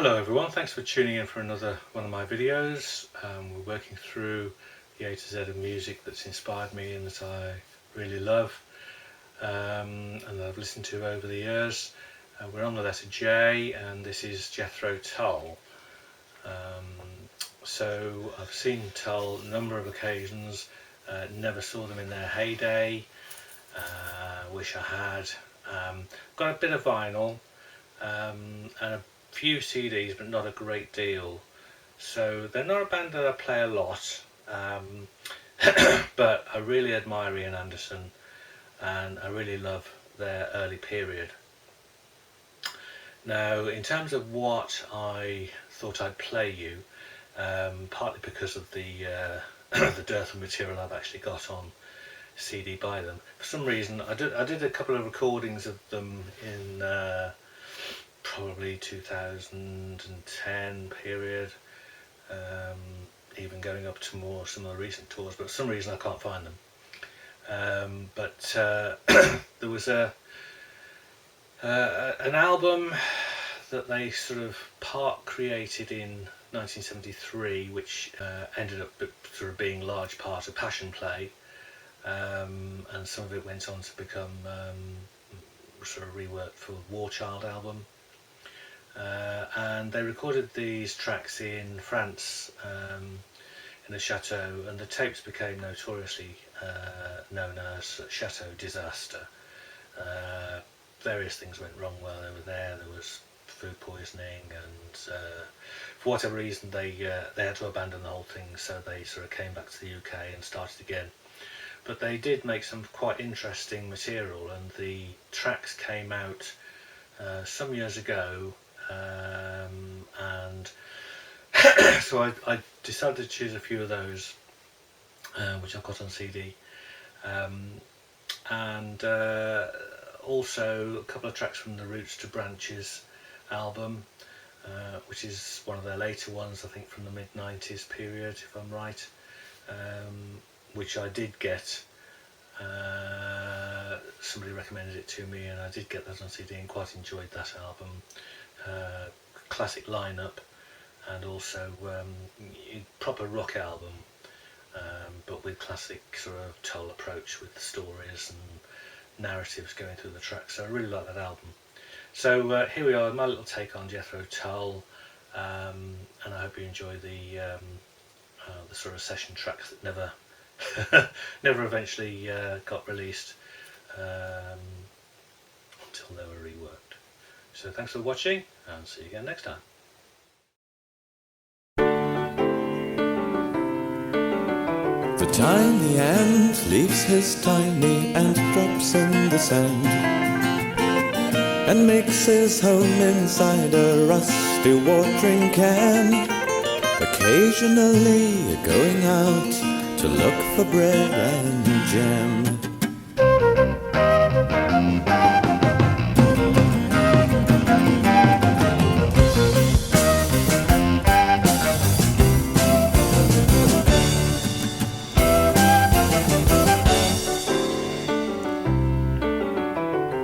Hello everyone, thanks for tuning in for another one of my videos. We're working through the A to Z of music that's inspired me and that I really love and that I've listened to over the years. We're on the letter J and this is Jethro Tull. So I've seen Tull a number of occasions, never saw them in their heyday, wish I had. Got a bit of vinyl and a few CDs, but not a great deal. So they're not a band that I play a lot, but I really admire Ian Anderson and I really love their early period. Now, in terms of what I thought I'd play you, partly because of the the dearth of material I've actually got on CD by them. For some reason, I did a couple of recordings of them in probably 2010 period, even going up to some of the recent tours, but for some reason I can't find them. But there was an album that they sort of part created in 1973, which ended up sort of being large part of Passion Play, and some of it went on to become sort of reworked for War Child album. And they recorded these tracks in France, in a chateau, and the tapes became notoriously known as Chateau Disaster. Various things went wrong while they were there. There was food poisoning, and for whatever reason they had to abandon the whole thing, so they sort of came back to the UK and started again. But they did make some quite interesting material, and the tracks came out some years ago. And so I decided to choose a few of those, which I've got on CD, and also a couple of tracks from the Roots to Branches album, which is one of their later ones, I think from the mid-90s period, if I'm right, which I did get. Somebody recommended it to me and I did get that on CD and quite enjoyed that album. Classic lineup, and also proper rock album, but with classic sort of Tull approach with the stories and narratives going through the tracks. So I really like that album. So here we are, my little take on Jethro Tull, and I hope you enjoy the sort of session tracks that never never eventually got released until they were reworked. So thanks for watching, and see you again next time. The tiny ant leaves his tiny ant drops in the sand and makes his home inside a rusty watering can, occasionally going out to look for bread and jam.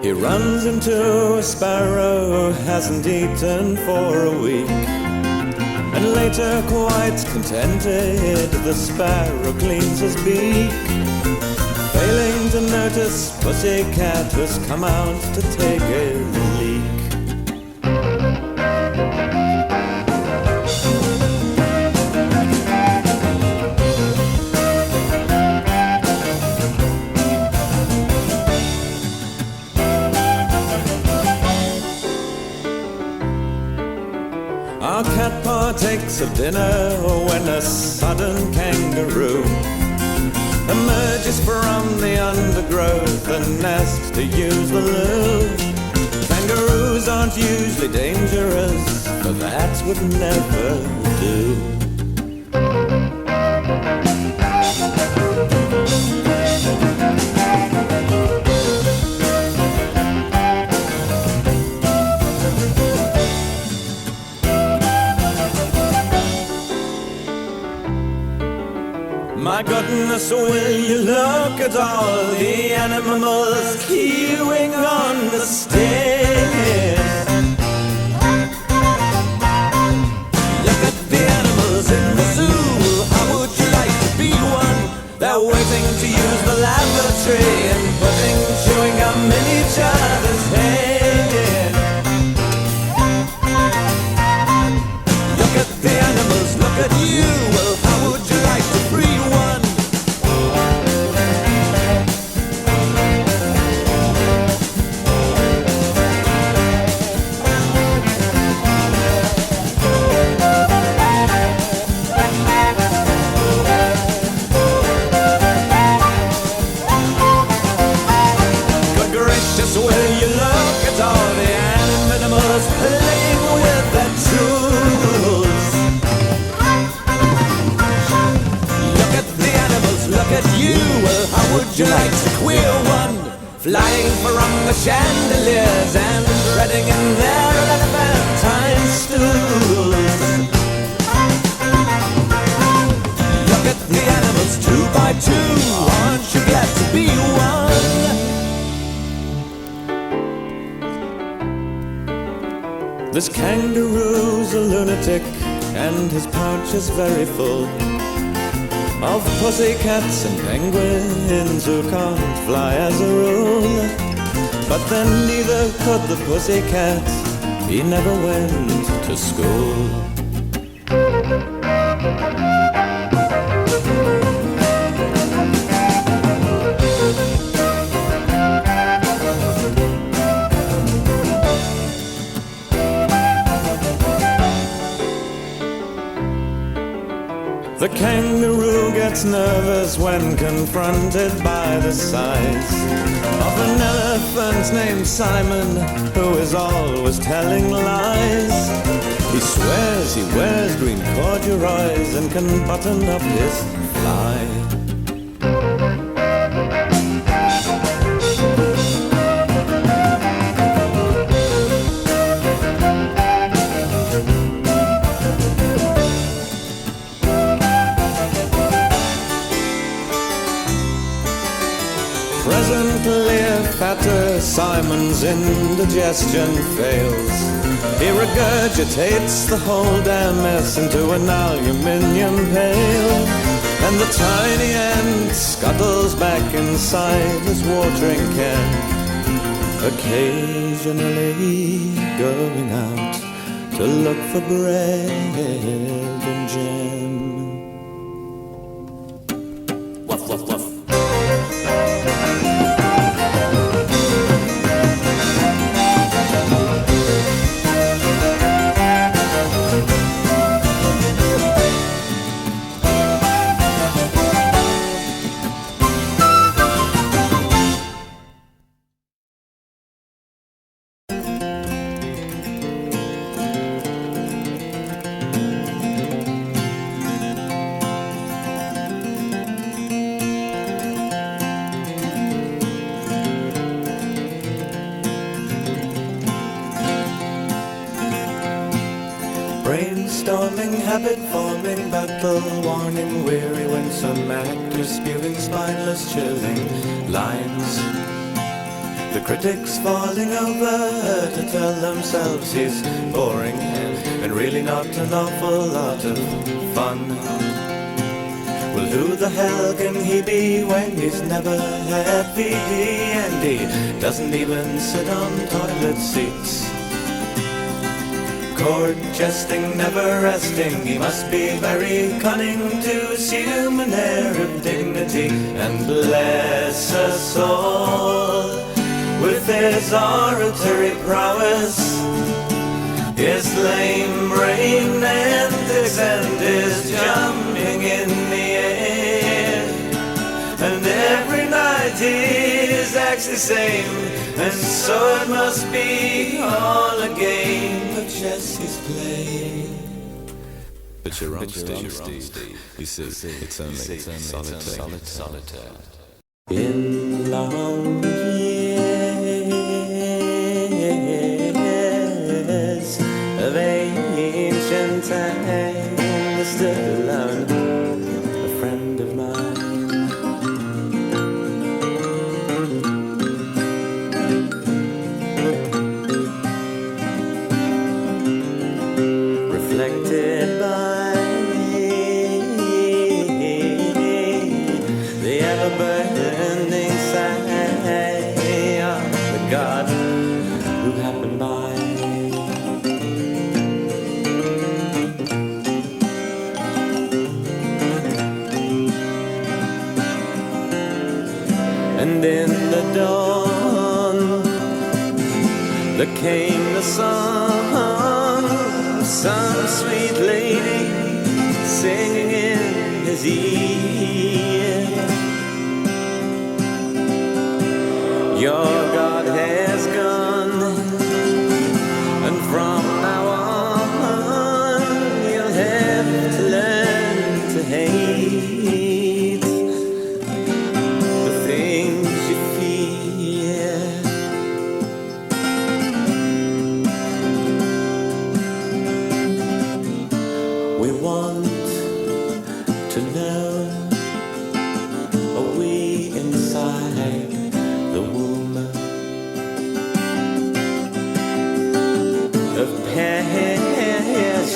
He runs into a sparrow, hasn't eaten for a week, and later, quite contented, the sparrow cleans his beak, failing to notice Pussycat has come out to take a leak. Our cat partakes of dinner when a sudden kangaroo emerges from the undergrowth and asks to use the loo. Kangaroos aren't usually dangerous, but that would never do. My goodness, will you look at all the animals queuing on the stairs? you like the queer one? Flying from the chandeliers and treading in their elephantine stools. Look at the animals 2 by 2. Aren't you glad to be one? This kangaroo's a lunatic, and his pouch is very full of pussycats and penguins who can't fly as a rule. But then neither could the pussycat, he never went to school. The kangaroo gets nervous when confronted by the size of an elephant named Simon, who is always telling lies. He swears he wears green corduroys and can button up his fly. Presently fatter Simon's indigestion fails. He regurgitates the whole damn mess into an aluminium pail, and the tiny ant scuttles back inside his watering can, occasionally going out to look for bread and jam. Woof, woof, woof. Brainstorming, habit forming, battle warning, weary, winsome actors spewing spineless, chilling lines. The critics falling over to tell themselves he's boring and really not an awful lot of fun. Well, who the hell can he be when he's never had VD and he doesn't even sit on toilet seats? Court jesting, never resting, he must be very cunning to assume an air of dignity and bless us all with his oratory prowess, his lame brain antics and his jumping in the air. And every night his acts the same, and so it must be all a game of chess he's playing. But you're wrong, Steve. You see, it's only solitaire. In long years of ancient time, stood alone, a friend of mine. Reflected by the ever-burning sight of the God who happened by. And in the dawn there came the song of some sweet lady singing in his ear. Your God has gone, and from now on you'll have to learn to hate the things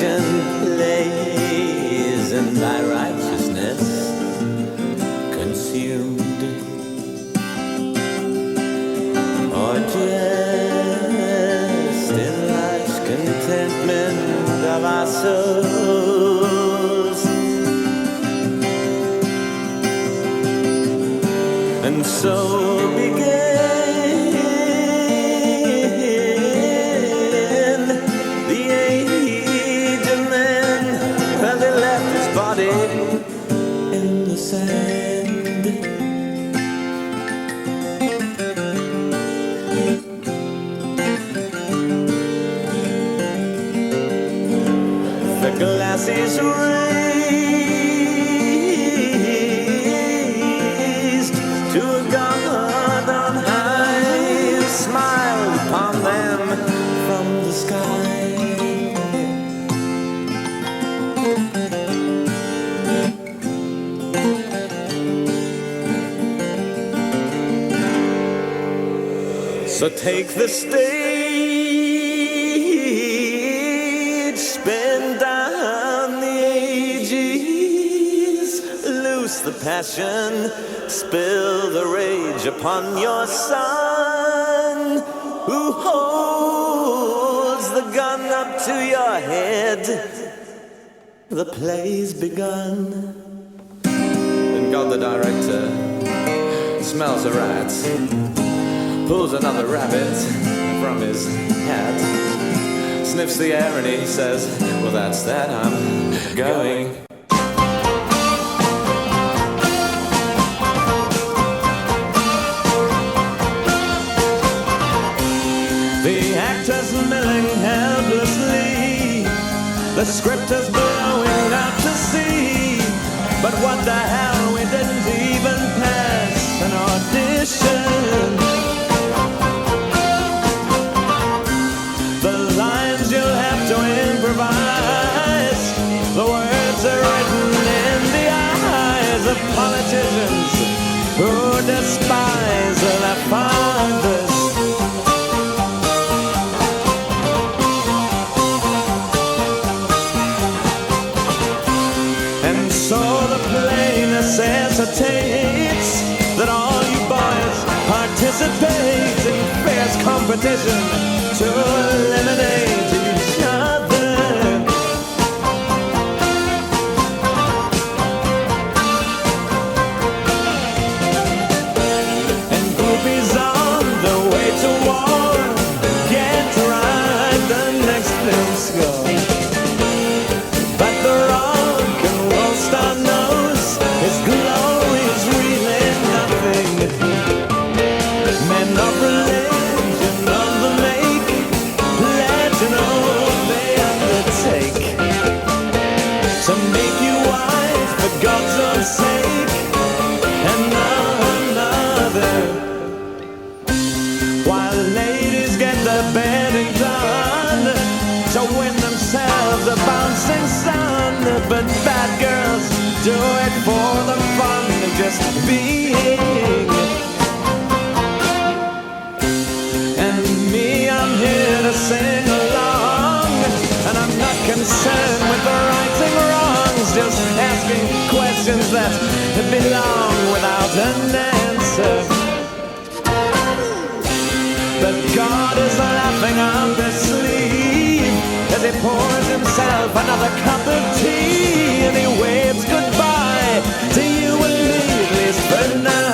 passion lays in thy righteousness consumed, or just in life's contentment of our souls. And so began the age of man, and they left his body in the sand. The glass is raised to a God on high, who smiled upon them from the sky. So take the stage, spin down the ages, loose the passion, spill the rage upon your son, who holds the gun up to your head. The play's begun. And God the director smells a rat, pulls another rabbit from his hat, sniffs the air and he says, well, that's that, I'm going. The actor's milling helplessly, the script is blowing out to sea, but what the hell, we didn't even pass an audition. The lines you'll have to improvise, the words are written in the eyes of politicians who despise their fathers. And so the play necessitates that all you boys participate in fierce competition to eliminate each other. And groupies on the way to war get to ride the next film score. But the rock and roll star knows his glory is really nothing. Men of religion of the make pledge and oath they undertake to make you wise for God's own sake and not another. While ladies get their bedding done to win themselves a bouncing son, but bad girls do it for the fun of just being. And me, I'm here to sing along, and I'm not concerned with the rights and wrongs, just asking questions that belong without an answer. But God is laughing up his sleeve as he pours himself another cup of tea, and he waves goodbye to you and me, at least for now.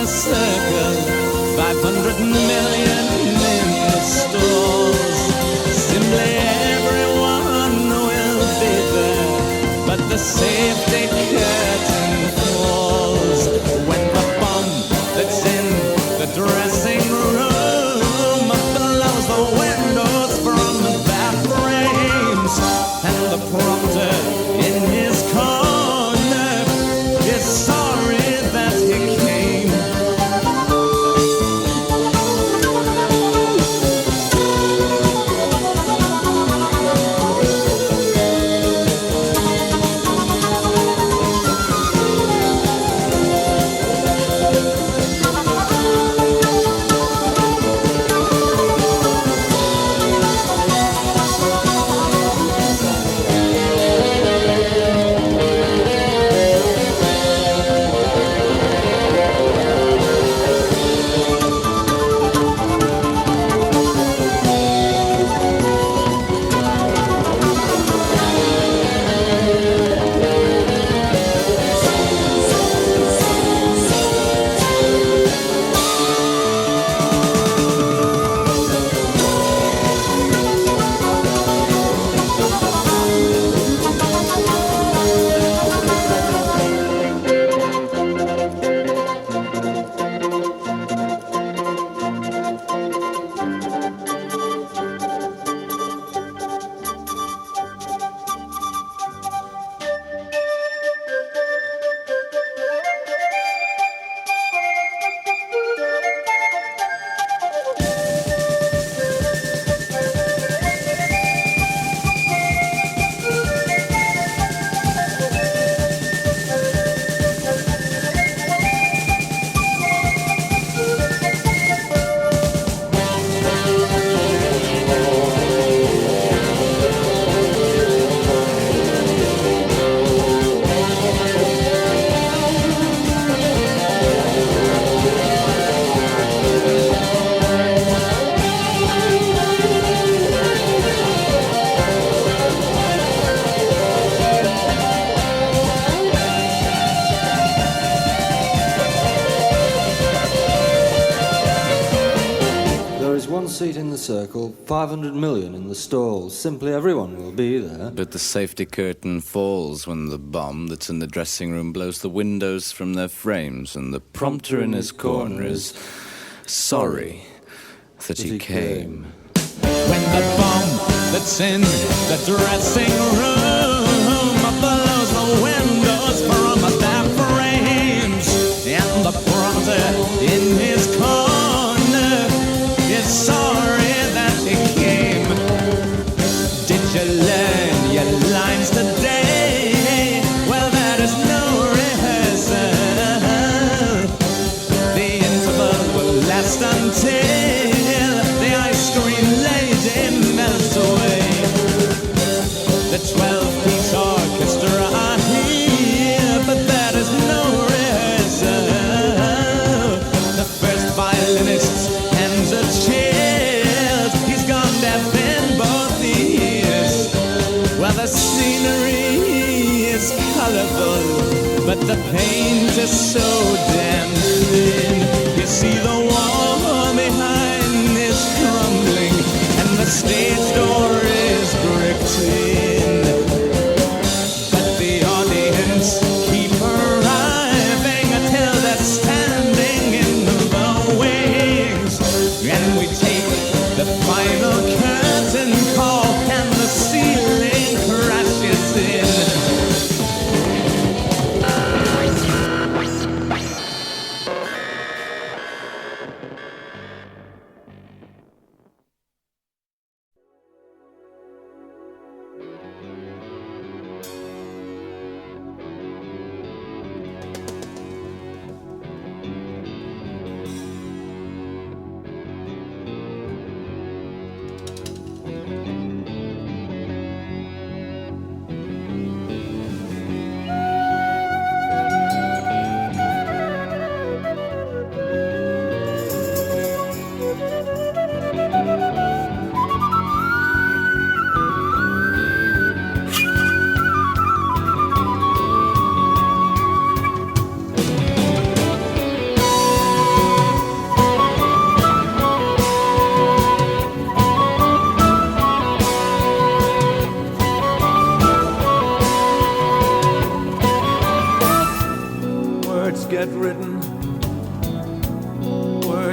the circle, 500 million in the stalls. Simply everyone will be there, but the safety curtain falls when the bomb that's in the dressing room blows the windows from their frames, and the prompter in his corner is sorry that he came. Seat in the circle, 500 million in the stalls. Simply everyone will be there. But the safety curtain falls when the bomb that's in the dressing room blows the windows from their frames, and the prompter in his corner is sorry that he came. When the bomb that's in the dressing room blows the windows from their frames, and the prompter in his corner is sorry that he came. Did you learn your lines today? Well, that is no rehearsal. The interval will last until the ice cream lady melts away. The 12-piece orchestra are here, but that is no rehearsal. The first violinist's hands are chilled. He's gone deaf in both ears. Well, the scenery is colorful, but the paint is so damn thin. You see the wall behind is crumbling, and the stage door is bricked in. But the audience keep arriving until they're standing in the wings, and we take the final curtain call, and the ceiling crashes in.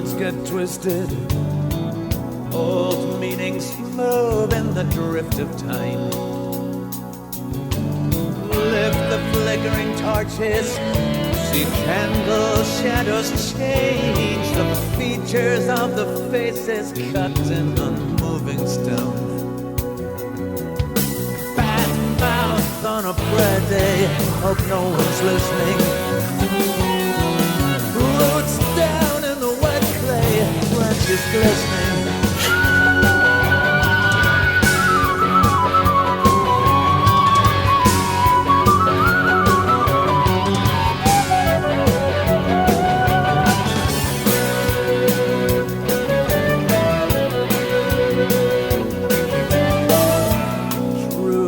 words get twisted, old meanings move in the drift of time. Lift the flickering torches, see candle shadows change the features of the faces cut in unmoving stone. Bad mouth on a bread day, hope no one's listening. Roots down in the wet clay, branches glistening.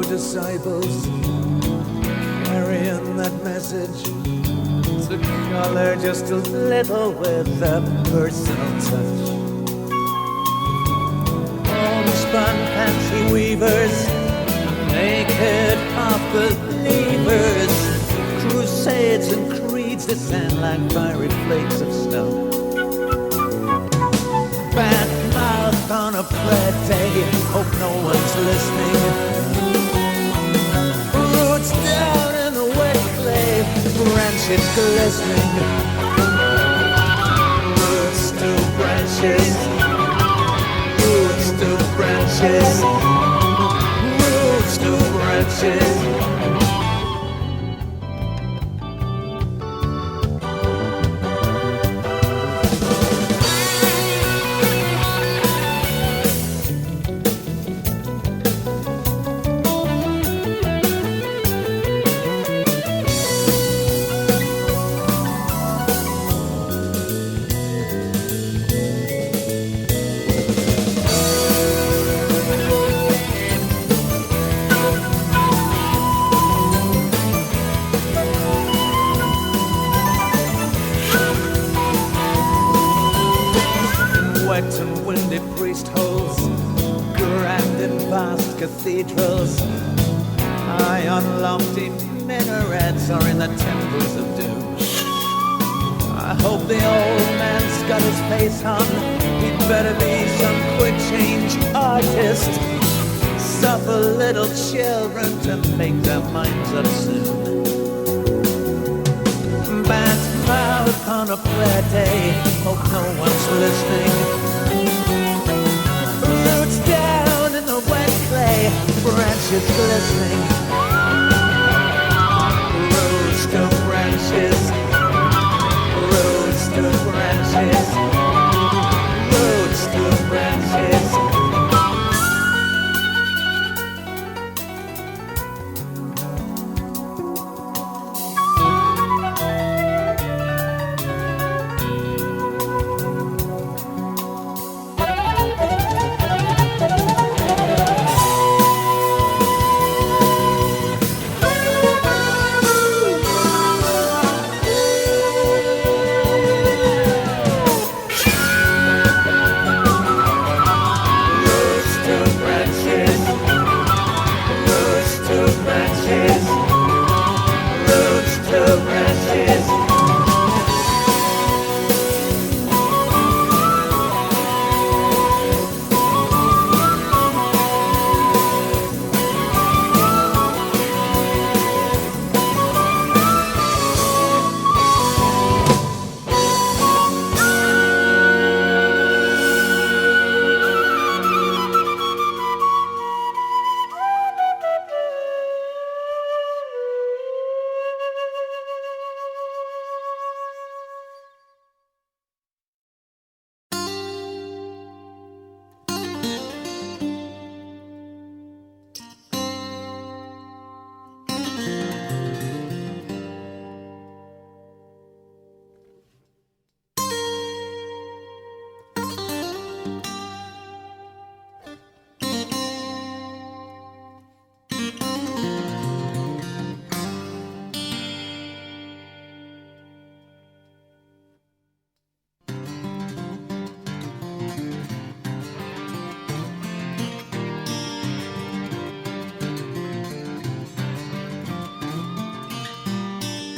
Disciples carrying that message to color just a little with a personal touch. Homespun fancy weavers, naked half believers, crusades and creeds descend like fiery flakes of snow. Bad mouth on a prayer day, hope no one's listening. Down in the wet clay, branches glistening. Roots to branches, roots to branches, roots to branches. And windy priest holes, grand and vast cathedrals, high on lofty minarets or in the temples of doom. I hope the old man's got his face on, he'd better be some quick change artist. Suffer little children to make their minds up soon. Bad mouth on a prayer day, hope no one's listening. Roots down in the wet clay, branches glistening. Roots to branches, roots to branches, roots to branches.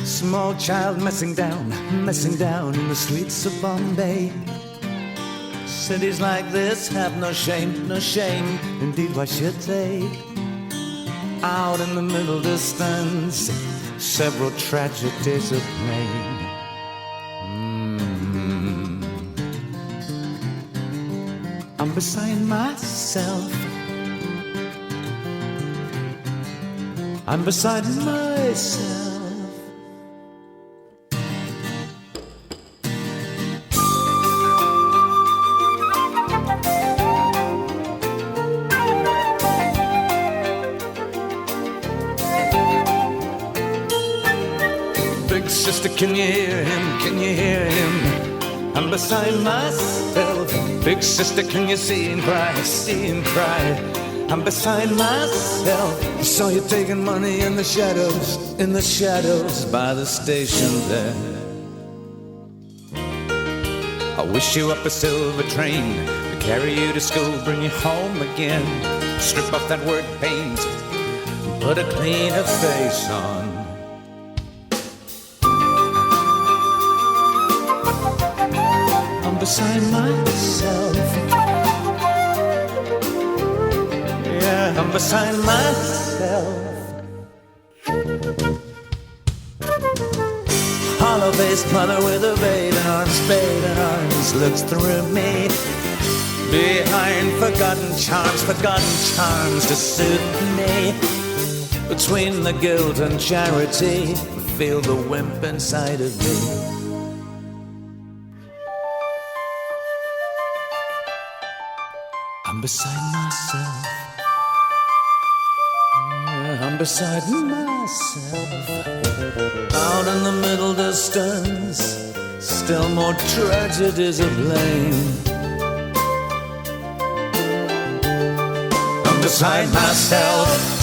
Small child messing down in the streets of Bombay. Cities like this have no shame, no shame. Indeed, why should they? Out in the middle distance, several tragedies of pain. I'm beside myself. I'm beside myself. Big sister, can you hear him? Can you hear him? I'm beside myself. Big sister, can you see him cry? See him cry. I'm beside myself. I saw you taking money in the shadows by the station there. I wish you up a silver train to carry you to school, bring you home again. Strip off that work paint, put a cleaner face on. I'm beside myself. Yeah, I'm beside myself. Hollow-faced mother with a spade and arms looks through me. Behind forgotten charms to soothe me. Between the guilt and charity, feel the wimp inside of me. I'm beside myself. Yeah, I'm beside myself. Out in the middle distance, still more tragedies of blame. I'm beside myself.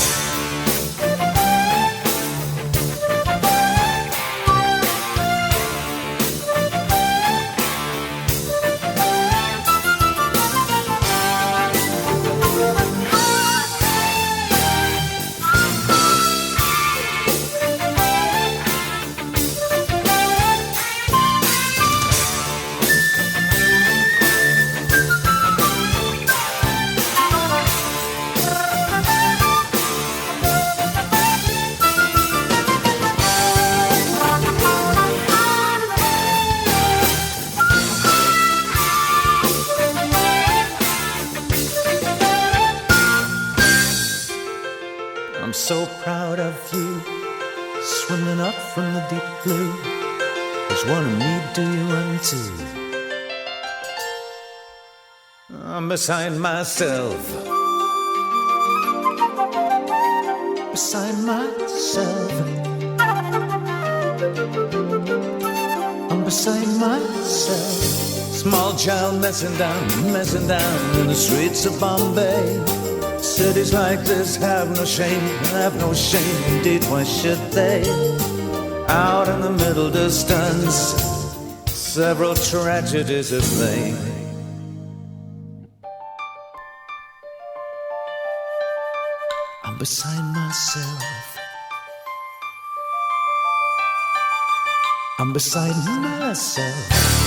I'm so proud of you, swimming up from the deep blue. There's one of me, do you run to? I'm beside myself. Beside myself. I'm beside myself. Small child messing down in the streets of Bombay. Cities like this have no shame, indeed, why should they? Out in the middle distance, several tragedies of flame. I'm beside myself. I'm beside myself.